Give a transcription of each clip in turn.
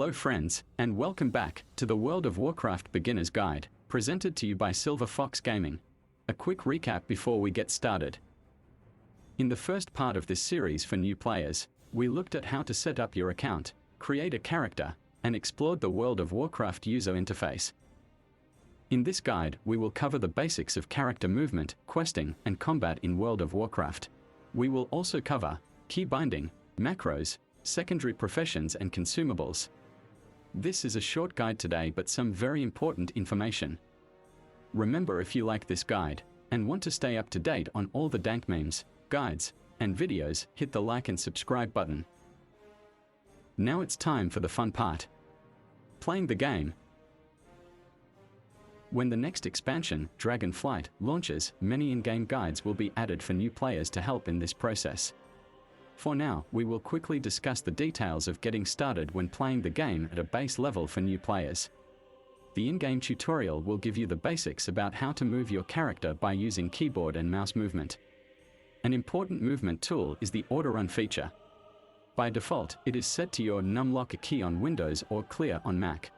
Hello friends, and welcome back to the World of Warcraft Beginner's Guide, presented to you by Silver Fox Gaming. A quick recap before we get started. In the first part of this series for new players, we looked at how to set up your account, create a character, and explored the World of Warcraft user interface. In this guide, we will cover the basics of character movement, questing, and combat in World of Warcraft. We will also cover key binding, macros, secondary professions and consumables. This is a short guide today, but some very important information. Remember, if you like this guide and want to stay up to date on all the dank memes, guides, and videos, hit the like and subscribe button. Now it's time for the fun part. Playing the game. When the next expansion, Dragonflight, launches, many in-game guides will be added for new players to help in this process. For now, we will quickly discuss the details of getting started when playing the game at a base level for new players. The in-game tutorial will give you the basics about how to move your character by using keyboard and mouse movement. An important movement tool is the auto-run feature. By default, it is set to your numlock key on Windows or clear on Mac.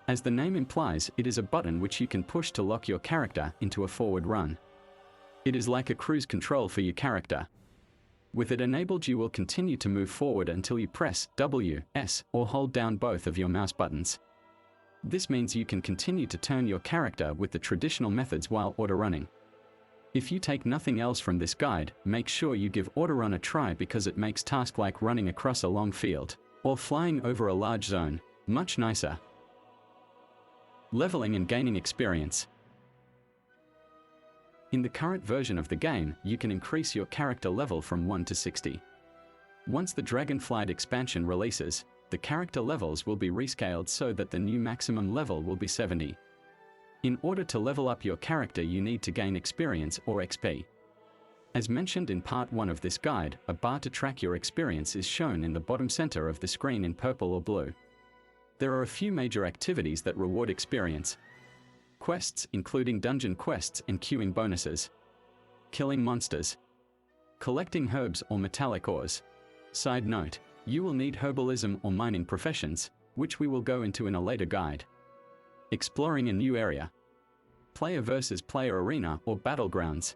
As the name implies, it is a button which you can push to lock your character into a forward run. It is like a cruise control for your character. With it enabled, you will continue to move forward until you press W, S, or hold down both of your mouse buttons. This means you can continue to turn your character with the traditional methods while auto-running. If you take nothing else from this guide, make sure you give auto-run a try, because it makes tasks like running across a long field or flying over a large zone much nicer. Leveling and gaining experience. In the current version of the game, you can increase your character level from 1 to 60. Once the Dragonflight expansion releases, the character levels will be rescaled so that the new maximum level will be 70. In order to level up your character, you need to gain experience or XP. As mentioned in part 1 of this guide, a bar to track your experience is shown in the bottom center of the screen in purple or blue. There are a few major activities that reward experience. Quests, including dungeon quests and queuing bonuses. Killing monsters. Collecting herbs or metallic ores. Side note, you will need herbalism or mining professions, which we will go into in a later guide. Exploring a new area. Player versus player arena or battlegrounds.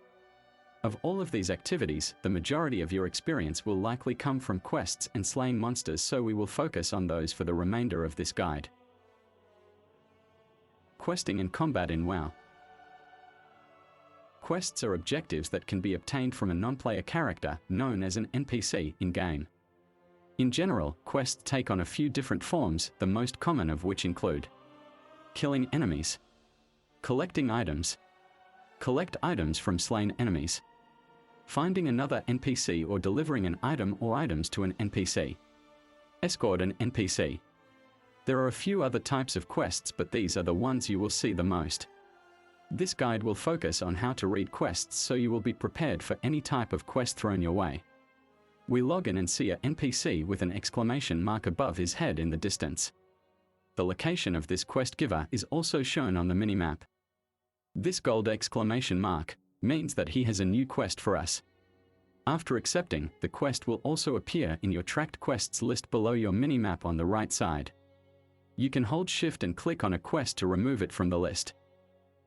Of all of these activities, the majority of your experience will likely come from quests and slaying monsters, so we will focus on those for the remainder of this guide. Questing and combat in WoW. Quests are objectives that can be obtained from a non-player character, known as an NPC, in-game. In general, quests take on a few different forms, the most common of which include killing enemies, collecting items, collect items from slain enemies, finding another NPC or delivering an item or items to an NPC, escort an NPC. There are a few other types of quests, but these are the ones you will see the most. This guide will focus on how to read quests, so you will be prepared for any type of quest thrown your way. We log in and see a NPC with an exclamation mark above his head in the distance. The location of this quest giver is also shown on the minimap. This gold exclamation mark means that he has a new quest for us. After accepting, the quest will also appear in your tracked quests list below your minimap on the right side. You can hold Shift and click on a quest to remove it from the list.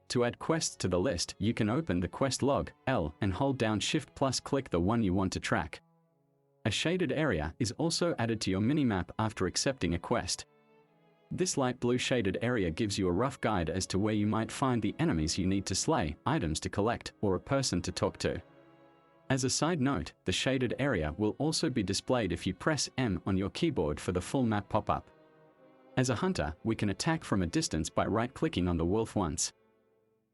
To add quests to the list, you can open the quest log, L, and hold down Shift plus click the one you want to track. A shaded area is also added to your minimap after accepting a quest. This light blue shaded area gives you a rough guide as to where you might find the enemies you need to slay, items to collect, or a person to talk to. As a side note, the shaded area will also be displayed if you press M on your keyboard for the full map pop-up. As a hunter, we can attack from a distance by right-clicking on the wolf once.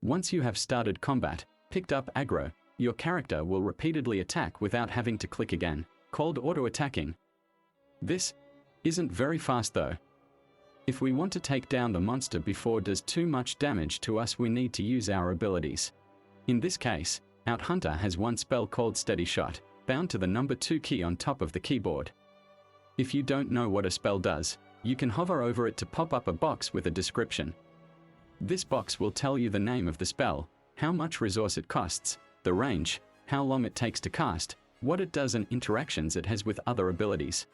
Once you have started combat, picked up aggro, your character will repeatedly attack without having to click again, called auto-attacking. This isn't very fast though. If we want to take down the monster before it does too much damage to us, we need to use our abilities. In this case, Outhunter has one spell called Steady Shot, bound to the number 2 key on top of the keyboard. If you don't know what a spell does, you can hover over it to pop up a box with a description. This box will tell you the name of the spell, how much resource it costs, the range, how long it takes to cast, what it does and interactions it has with other abilities.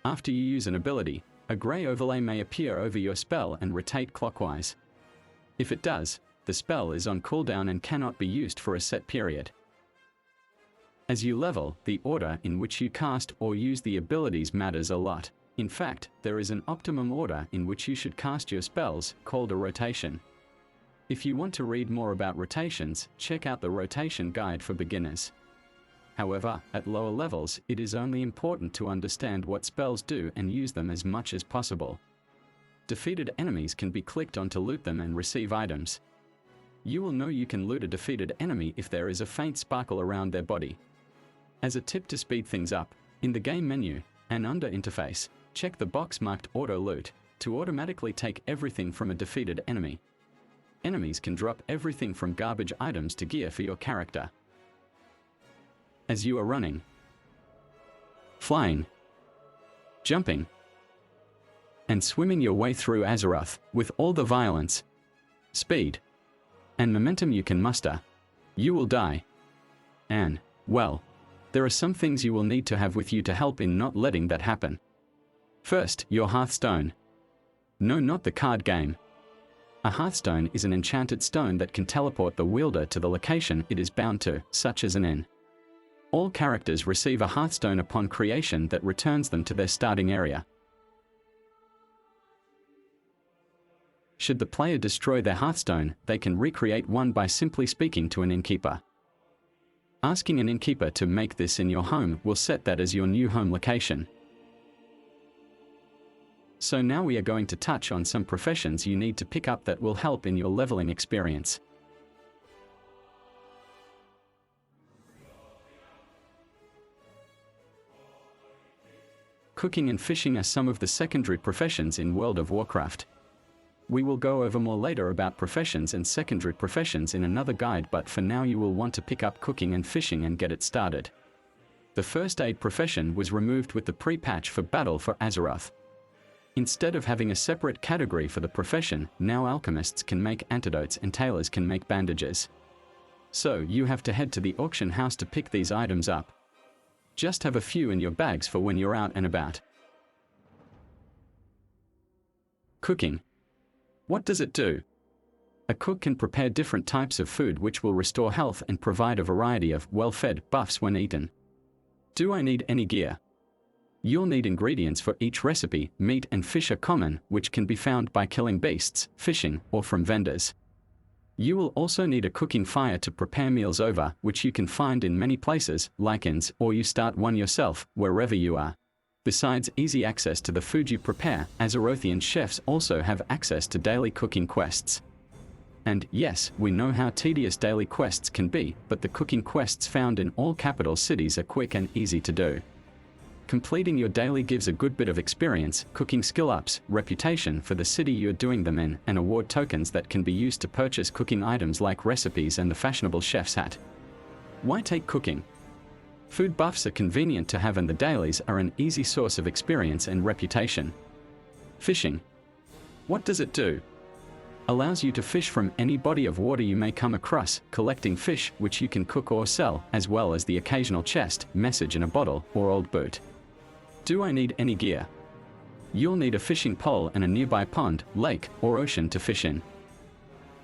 After you use an ability, A grey overlay may appear over your spell and rotate clockwise. If it does, the spell is on cooldown and cannot be used for a set period. As you level, the order in which you cast or use the abilities matters a lot. In fact, there is an optimum order in which you should cast your spells, called a rotation. If you want to read more about rotations, check out the rotation guide for beginners. However, at lower levels, it is only important to understand what spells do and use them as much as possible. Defeated enemies can be clicked on to loot them and receive items. You will know you can loot a defeated enemy if there is a faint sparkle around their body. As a tip to speed things up, in the game menu, and under interface, check the box marked Auto Loot to automatically take everything from a defeated enemy. Enemies can drop everything from garbage items to gear for your character. As you are running, flying, jumping, and swimming your way through Azeroth with all the violence, speed, and momentum you can muster, you will die. And, well, there are some things you will need to have with you to help in not letting that happen. First, your Hearthstone. No, not the card game. A Hearthstone is an enchanted stone that can teleport the wielder to the location it is bound to, such as an inn. All characters receive a Hearthstone upon creation that returns them to their starting area. Should the player destroy their Hearthstone, they can recreate one by simply speaking to an innkeeper. Asking an innkeeper to make this in your home will set that as your new home location. So now we are going to touch on some professions you need to pick up that will help in your leveling experience. Cooking and fishing are some of the secondary professions in World of Warcraft. We will go over more later about professions and secondary professions in another guide, but for now you will want to pick up cooking and fishing and get it started. The first aid profession was removed with the pre-patch for Battle for Azeroth. Instead of having a separate category for the profession, now alchemists can make antidotes and tailors can make bandages. So you have to head to the auction house to pick these items up. Just have a few in your bags for when you're out and about. Cooking. What does it do? A cook can prepare different types of food which will restore health and provide a variety of well-fed buffs when eaten. Do I need any gear? You'll need ingredients for each recipe. Meat and fish are common, which can be found by killing beasts, fishing, or from vendors. You will also need a cooking fire to prepare meals over, which you can find in many places, like inns, or you start one yourself, wherever you are. Besides easy access to the food you prepare, Azerothian chefs also have access to daily cooking quests. And yes, we know how tedious daily quests can be, but the cooking quests found in all capital cities are quick and easy to do. Completing your daily gives a good bit of experience, cooking skill ups, reputation for the city you're doing them in, and award tokens that can be used to purchase cooking items like recipes and the fashionable chef's hat. Why take cooking? Food buffs are convenient to have and the dailies are an easy source of experience and reputation. Fishing. What does it do? Allows you to fish from any body of water you may come across, collecting fish which you can cook or sell, as well as the occasional chest, message in a bottle, or old boot. Do I need any gear? You'll need a fishing pole and a nearby pond, lake, or ocean to fish in.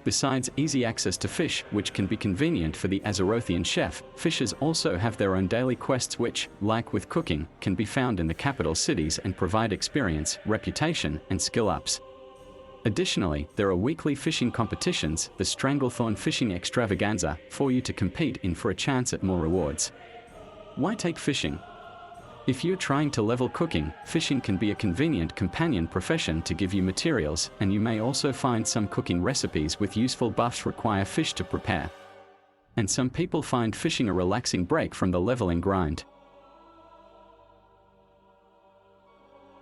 Besides easy access to fish, which can be convenient for the Azerothian chef, fishers also have their own daily quests which, like with cooking, can be found in the capital cities and provide experience, reputation, and skill ups. Additionally, there are weekly fishing competitions, the Stranglethorn Fishing Extravaganza, for you to compete in for a chance at more rewards. Why take fishing? If you're trying to level cooking, fishing can be a convenient companion profession to give you materials, and you may also find some cooking recipes with useful buffs require fish to prepare. And some people find fishing a relaxing break from the leveling grind.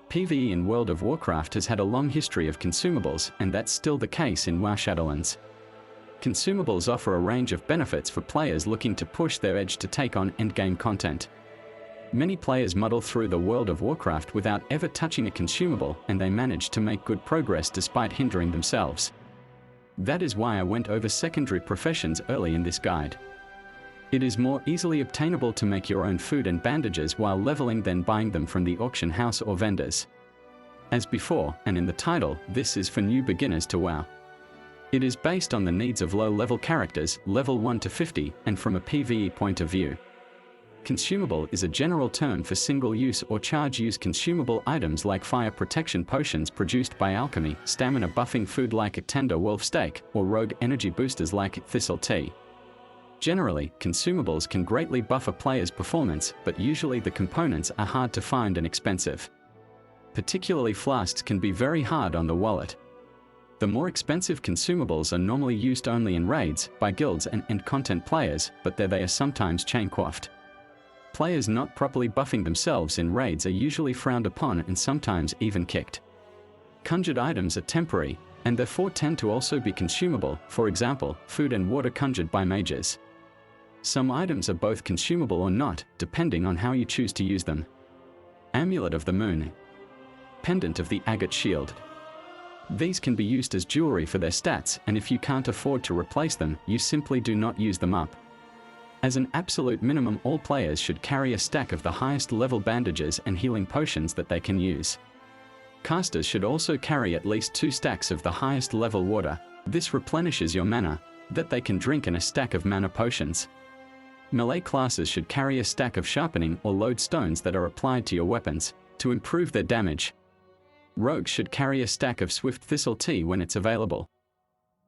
PvE in World of Warcraft has had a long history of consumables, and that's still the case in WoW Shadowlands. Consumables offer a range of benefits for players looking to push their edge to take on endgame content. Many players muddle through the World of Warcraft without ever touching a consumable, and they manage to make good progress despite hindering themselves. That is why I went over secondary professions early in this guide. It is more easily obtainable to make your own food and bandages while leveling than buying them from the auction house or vendors. As before, and in the title, this is for new beginners to WoW. It is based on the needs of low-level characters, level 1 to 50, and from a PvE point of view. Consumable is a general term for single-use or charge-use consumable items like fire protection potions produced by alchemy, stamina buffing food like a tender wolf steak, or rogue energy boosters like thistle tea. Generally, consumables can greatly buff a player's performance, but usually the components are hard to find and expensive. Particularly flasks can be very hard on the wallet. The more expensive consumables are normally used only in raids, by guilds and end-content players, but there they are sometimes chain-quaffed. Players not properly buffing themselves in raids are usually frowned upon and sometimes even kicked. Conjured items are temporary, and therefore tend to also be consumable, for example, food and water conjured by mages. Some items are both consumable or not, depending on how you choose to use them. Amulet of the Moon. Pendant of the Agate Shield. These can be used as jewelry for their stats, and if you can't afford to replace them, you simply do not use them up. As an absolute minimum, all players should carry a stack of the highest level bandages and healing potions that they can use. Casters should also carry at least 2 stacks of the highest level water. This replenishes your mana that they can drink, and a stack of mana potions. Melee classes should carry a stack of sharpening or lodestones that are applied to your weapons to improve their damage. Rogues should carry a stack of swift thistle tea when it's available.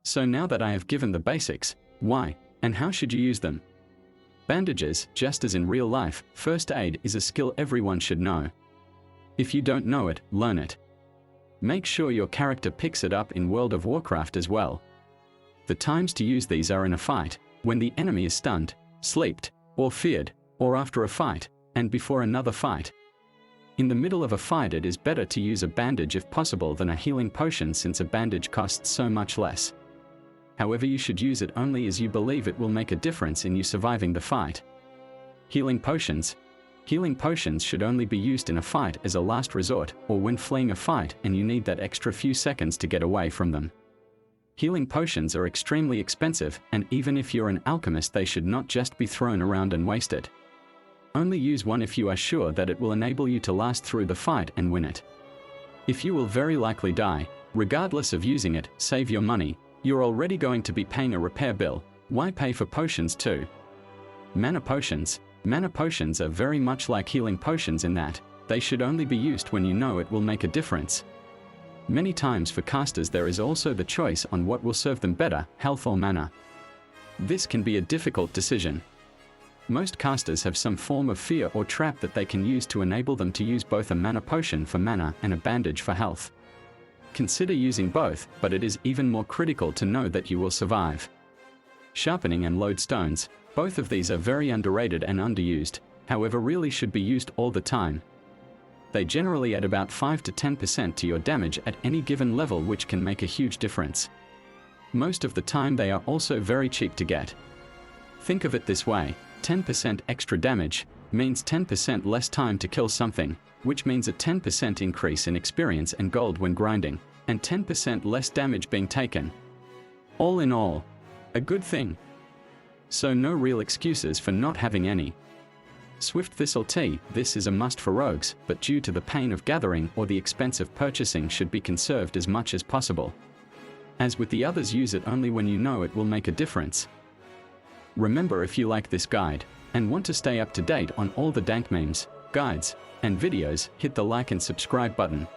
So now that I have given the basics, why and how should you use them? Bandages, just as in real life, first aid is a skill everyone should know. If you don't know it, learn it. Make sure your character picks it up in World of Warcraft as well. The times to use these are in a fight, when the enemy is stunned, sleeped, or feared, or after a fight, and before another fight. In the middle of a fight, it is better to use a bandage if possible than a healing potion, since a bandage costs so much less. However, you should use it only as you believe it will make a difference in you surviving the fight. Healing potions. Healing potions should only be used in a fight as a last resort, or when fleeing a fight and you need that extra few seconds to get away from them. Healing potions are extremely expensive, and even if you're an alchemist, they should not just be thrown around and wasted. Only use one if you are sure that it will enable you to last through the fight and win it. If you will very likely die, regardless of using it, save your money. You're already going to be paying a repair bill, why pay for potions too? Mana potions. Mana potions are very much like healing potions in that they should only be used when you know it will make a difference. Many times for casters there is also the choice on what will serve them better, health or mana. This can be a difficult decision. Most casters have some form of fear or trap that they can use to enable them to use both a mana potion for mana and a bandage for health. Consider using both, but it is even more critical to know that you will survive. Sharpening and lodestones. Both of these are very underrated and underused, however really should be used all the time. They generally add about 5 to 10% to your damage at any given level, which can make a huge difference. Most of the time they are also very cheap to get. Think of it this way, 10% extra damage means 10% less time to kill something, which means a 10% increase in experience and gold when grinding, and 10% less damage being taken. All in all, a good thing. So no real excuses for not having any. Swift thistle tea. This is a must for rogues, but due to the pain of gathering or the expense of purchasing, should be conserved as much as possible. As with the others, use it only when you know it will make a difference. Remember, if you like this guide and want to stay up to date on all the dank memes, guides, and videos, hit the like and subscribe button.